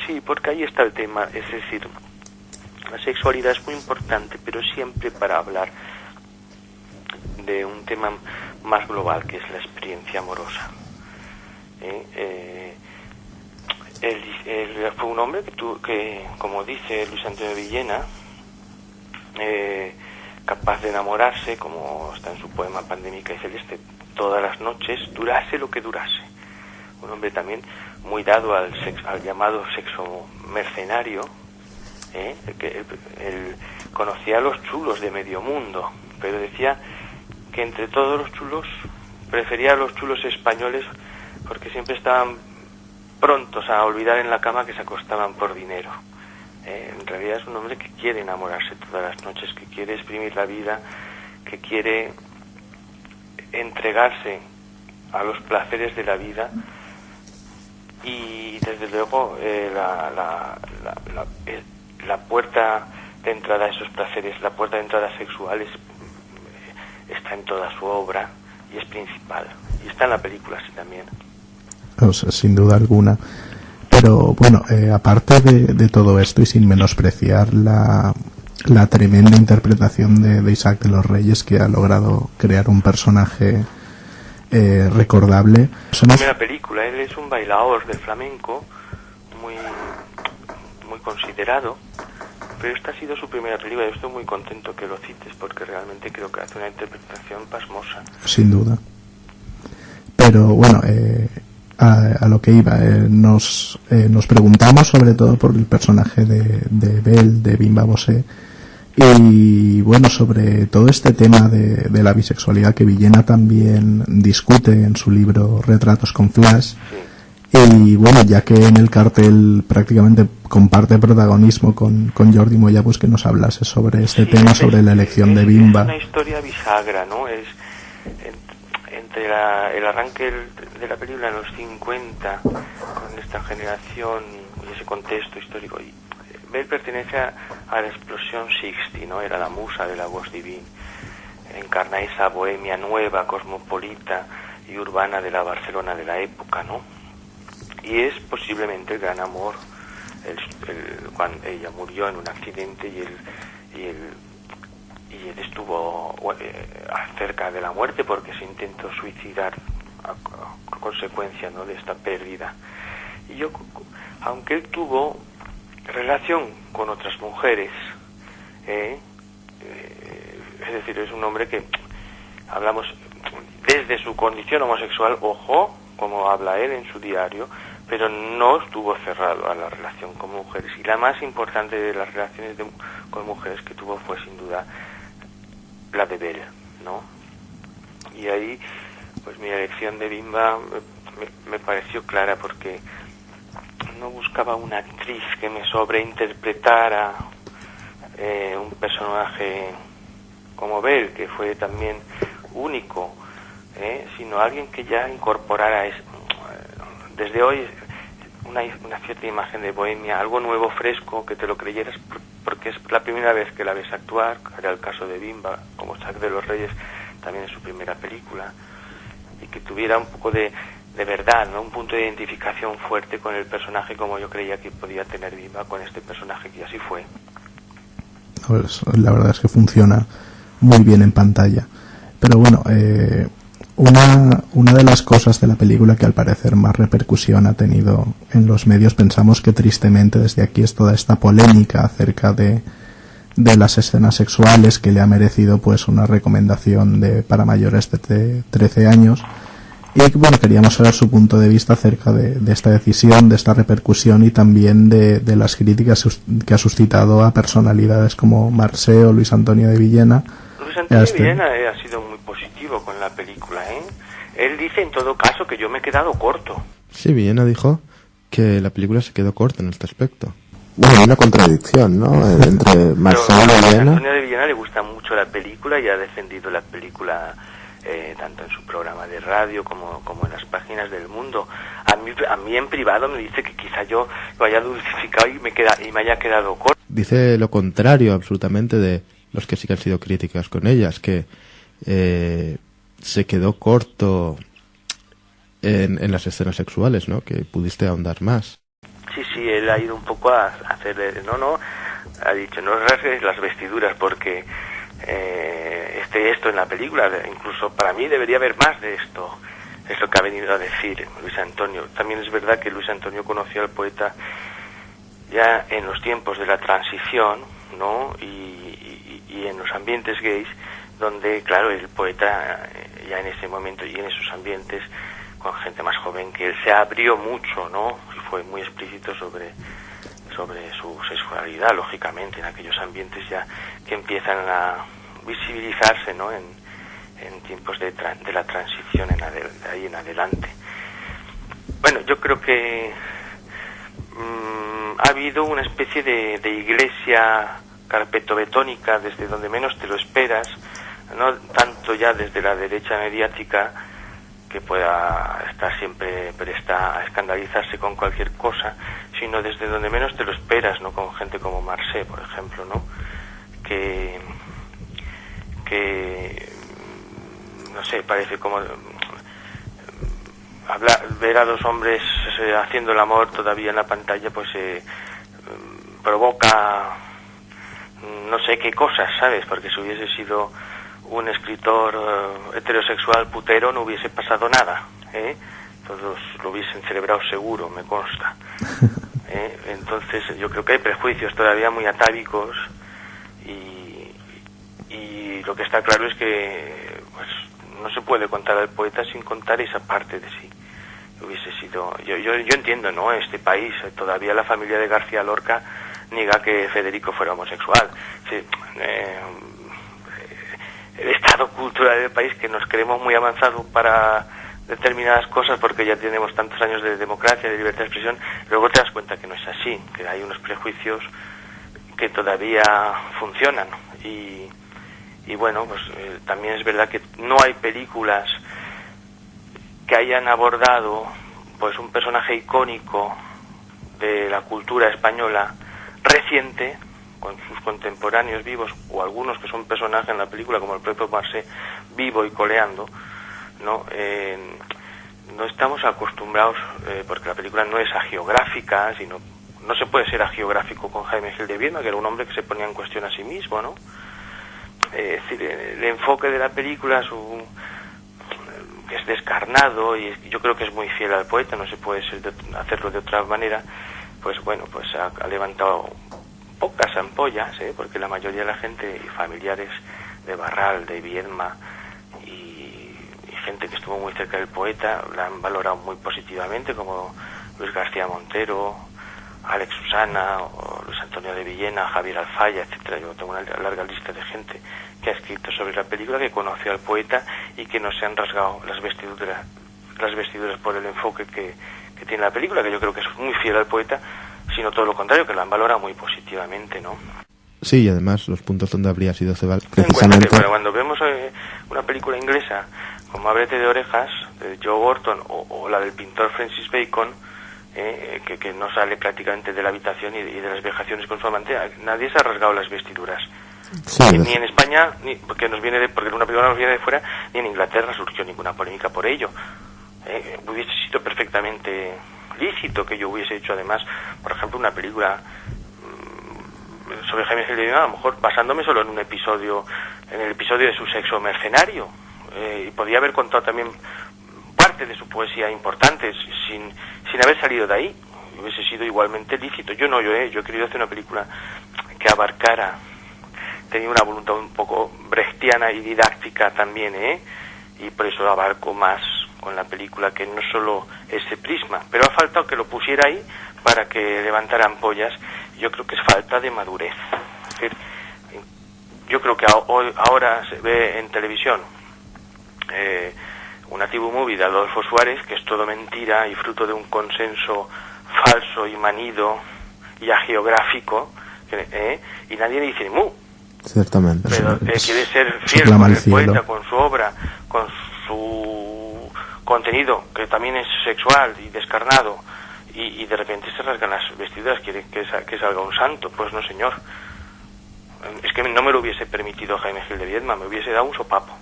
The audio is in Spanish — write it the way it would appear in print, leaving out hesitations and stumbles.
Sí, porque ahí está el tema, es decir, la sexualidad es muy importante, pero siempre para hablar de un tema más global, que es la experiencia amorosa. Él fue un hombre que, como dice Luis Antonio Villena, capaz de enamorarse, como está en su poema Pandémica y Celeste, todas las noches, durase lo que durase. Un hombre también muy dado al llamado sexo mercenario, él conocía a los chulos de medio mundo, pero decía que entre todos los chulos prefería a los chulos españoles porque siempre estaban prontos a olvidar en la cama que se acostaban por dinero. En realidad es un hombre que quiere enamorarse todas las noches, que quiere exprimir la vida, que quiere entregarse a los placeres de la vida, y desde luego la puerta de entrada a esos placeres, la puerta de entrada sexual está en toda su obra y es principal, y está en la película sí también. O sea, sin duda alguna. Pero bueno, aparte de todo esto y sin menospreciar la tremenda interpretación de Isaac de los Reyes, que ha logrado crear un personaje recordable. Su primera película, él es un bailador de flamenco muy considerado, pero esta ha sido su primera película. Yo estoy muy contento que lo cites porque realmente creo que hace una interpretación pasmosa. Sin duda. Pero bueno, a lo que iba, nos preguntamos sobre todo por el personaje de Belle, de Bimba Bosé, y bueno, sobre todo este tema de la bisexualidad que Villena también discute en su libro Retratos con Flash. Y bueno, ya que en el cartel prácticamente comparte protagonismo con Jordi Moya, pues que nos hablase sobre este tema, sobre la elección de Bimba. Es una historia bisagra, ¿no? Es entre el arranque de la película en los 50, con esta generación y ese contexto histórico. Y Belle pertenece a la explosión 60, ¿no? Era la musa de la voz divina. Encarna esa bohemia nueva, cosmopolita y urbana de la Barcelona de la época, ¿no? Y es posiblemente el gran amor. Cuando ella murió en un accidente y él estuvo cerca de la muerte porque se intentó suicidar a consecuencia, ¿no?, de esta pérdida. Y aunque él tuvo relación con otras mujeres, es decir, es un hombre que hablamos desde su condición homosexual, ojo, como habla él en su diario, pero no estuvo cerrado a la relación con mujeres, y la más importante de las relaciones con mujeres que tuvo fue sin duda la de Belle, ¿no? Y ahí pues mi elección de Bimba me pareció clara, porque no buscaba una actriz que me sobreinterpretara un personaje como Belle, que fue también único, sino alguien que ya incorporara desde hoy una cierta imagen de bohemia, algo nuevo, fresco, que te lo creyeras, porque es la primera vez que la ves actuar. Era el caso de Bimba, como Isaac de los Reyes, también en su primera película, y que tuviera un poco de verdad, ¿no?, un punto de identificación fuerte con el personaje, como yo creía que podía tener Bimba con este personaje, que así fue. Pues la verdad es que funciona muy bien en pantalla. Pero bueno, una de las cosas de la película que al parecer más repercusión ha tenido en los medios, pensamos que tristemente desde aquí, es toda esta polémica acerca de las escenas sexuales, que le ha merecido pues una recomendación para mayores de 13 años. Y bueno, queríamos saber su punto de vista acerca de esta decisión, de esta repercusión, y también de las críticas que ha suscitado a personalidades como Marceo, Luis Antonio de Villena. Luis Antonio de Villena ha sido muy positivo con la película, Él dice en todo caso que yo me he quedado corto. Sí, Villena dijo que la película se quedó corta en este aspecto. Bueno, hay una contradicción, ¿no?, entre Marcelo y Villena. A Antonio de Villena le gusta mucho la película y ha defendido la película tanto en su programa de radio como en las páginas del Mundo. A mí en privado me dice que quizá yo lo haya dulcificado y me haya quedado corto. Dice lo contrario absolutamente de los que sí que han sido críticas con ellas, que se quedó corto en las escenas sexuales, ¿no?, que pudiste ahondar más. Sí, él ha ido un poco a hacerle, ha dicho, no rasgues las vestiduras porque esto en la película, incluso para mí debería haber más de esto, es lo que ha venido a decir Luis Antonio. También es verdad que Luis Antonio conoció al poeta ya en los tiempos de la transición, ¿no? Y en los ambientes gays, donde, claro, el poeta ya en ese momento y en esos ambientes, con gente más joven que él, se abrió mucho, ¿no? Y fue muy explícito sobre su sexualidad, lógicamente, en aquellos ambientes ya que empiezan a visibilizarse, ¿no? En tiempos de la transición de ahí en adelante. Bueno, yo creo que ha habido una especie de iglesia carpetobetónica desde donde menos te lo esperas, no tanto ya desde la derecha mediática, que pueda estar siempre presta a escandalizarse con cualquier cosa, sino desde donde menos te lo esperas, ¿no? Con gente como Marcé, por ejemplo, ¿no? Que no sé, parece como ver a dos hombres haciendo el amor todavía en la pantalla, pues provoca no sé qué cosas, ¿sabes? Porque si hubiese sido un escritor heterosexual putero no hubiese pasado nada, ¿eh? Todos lo hubiesen celebrado seguro, me consta. Entonces yo creo que hay prejuicios todavía muy atávicos y lo que está claro es que pues no se puede contar al poeta sin contar esa parte de sí. Hubiese sido, yo entiendo, ¿no? Este país, todavía la familia de García Lorca niega que Federico fuera homosexual. Sí, el estado cultural del país, que nos creemos muy avanzados para determinadas cosas porque ya tenemos tantos años de democracia, de libertad de expresión, luego te das cuenta que no es así, que hay unos prejuicios que todavía funcionan y bueno, pues también es verdad que no hay películas que hayan abordado pues un personaje icónico de la cultura española reciente, con sus contemporáneos vivos, o algunos que son personajes en la película, como el propio Marcé, vivo y coleando, ¿no? No estamos acostumbrados, porque la película no es agiográfica, sino no se puede ser agiográfico con Jaime Gil de Viedma, que era un hombre que se ponía en cuestión a sí mismo, ¿no? Es decir, el enfoque de la película que es descarnado, y yo creo que es muy fiel al poeta, no se puede hacerlo de otra manera, pues bueno, pues ha levantado pocas ampollas, porque la mayoría de la gente y familiares de Barral, de Viedma y gente que estuvo muy cerca del poeta la han valorado muy positivamente, como Luis García Montero, Alex Susana, o Luis Antonio de Villena, Javier Alfaya, etcétera. Yo tengo una larga lista de gente que ha escrito sobre la película, que conoció al poeta y que no se han rasgado las vestiduras por el enfoque que tiene la película, que yo creo que es muy fiel al poeta, sino todo lo contrario, que la han valorado muy positivamente, ¿no? Sí, y además los puntos donde habría sido Cebal, precisamente. Bueno, cuando vemos una película inglesa como Ábrete de orejas, de Joe Orton, o la del pintor Francis Bacon, que no sale prácticamente de la habitación y de las vejaciones con su amante, nadie se ha rasgado las vestiduras. Sí, ni en España, porque una película nos viene de fuera, ni en Inglaterra surgió ninguna polémica por ello. Hubiese sido perfectamente lícito que yo hubiese hecho, además, por ejemplo, una película sobre Jaime Gil de Viedma, a lo mejor basándome solo en el episodio de su sexo mercenario, y podía haber contado también parte de su poesía importante sin haber salido de ahí. Hubiese sido igualmente lícito. Yo he querido hacer una película que abarcara, tenía una voluntad un poco brechtiana y didáctica también, y por eso abarco más con la película, que no solo ese prisma, pero ha faltado que lo pusiera ahí para que levantara ampollas. Yo creo que es falta de madurez. Es decir, yo creo que ahora se ve en televisión una TV movie de Adolfo Suárez, que es todo mentira y fruto de un consenso falso y manido y agiográfico, y nadie le dice ni mu. Ciertamente. Pero quiere ser fiel con el poeta, con su obra, con su contenido, que también es sexual y descarnado, y de repente se rasgan las vestiduras, quiere que salga un santo. Pues no, señor. Es que no me lo hubiese permitido Jaime Gil de Viedma, me hubiese dado un sopapo.